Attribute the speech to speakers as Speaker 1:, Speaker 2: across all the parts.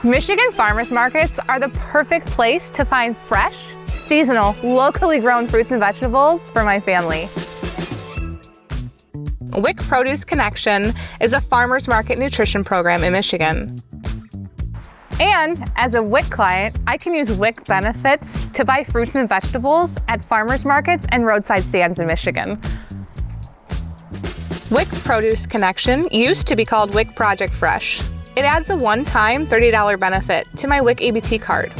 Speaker 1: Michigan farmers markets are the perfect place to find fresh, seasonal, locally grown fruits and vegetables for my family. WIC Produce Connection is a farmers market nutrition program in Michigan. And as a WIC client, I can use WIC benefits to buy fruits and vegetables at farmers markets and roadside stands in Michigan. WIC Produce Connection used to be called WIC Project Fresh. It adds a one-time $30 benefit to my WIC ABT card.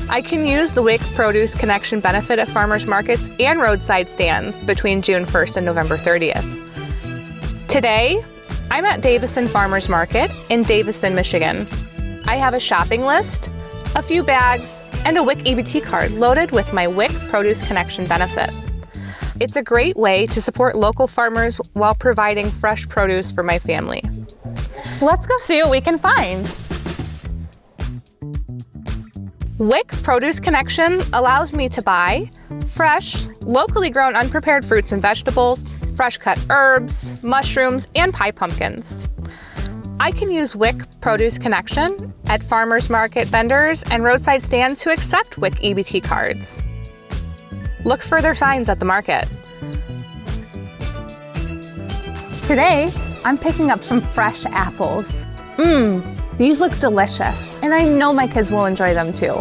Speaker 1: I can use the WIC Produce Connection benefit at farmers markets and roadside stands between June 1st and November 30th. Today, I'm at Davison Farmers Market in Davison, Michigan. I have a shopping list, a few bags, and a WIC ABT card loaded with my WIC Produce Connection benefit. It's a great way to support local farmers while providing fresh produce for my family. Let's go see what we can find. WIC Produce Connection allows me to buy fresh, locally grown unprepared fruits and vegetables, fresh cut herbs, mushrooms, and pie pumpkins. I can use WIC Produce Connection at farmers market vendors and roadside stands who accept WIC EBT cards. Look for their signs at the market. Today, I'm picking up some fresh apples. These look delicious, and I know my kids will enjoy them too.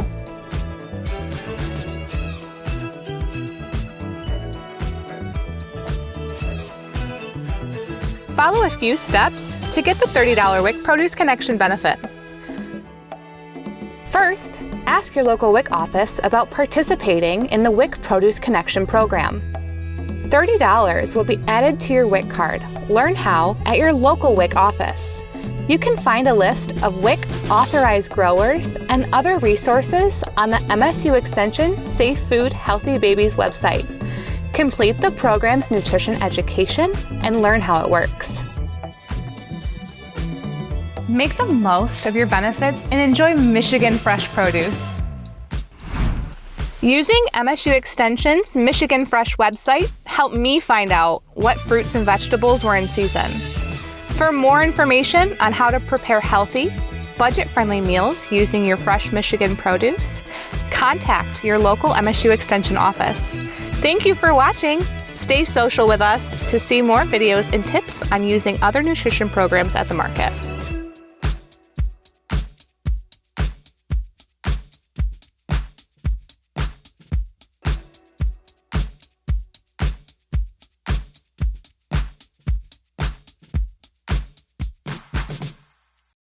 Speaker 1: Follow a few steps to get the $30 WIC Produce Connection benefit. First, ask your local WIC office about participating in the WIC Produce Connection program. $30 will be added to your WIC card. Learn how at your local WIC office. You can find a list of WIC authorized growers and other resources on the MSU Extension Safe Food Healthy Babies website. Complete the program's nutrition education and learn how it works. Make the most of your benefits and enjoy Michigan fresh produce. Using MSU Extension's Michigan Fresh website helped me find out what fruits and vegetables were in season. For more information on how to prepare healthy, budget-friendly meals using your fresh Michigan produce, contact your local MSU Extension office. Thank you for watching. Stay social with us to see more videos and tips on using other nutrition programs at the market.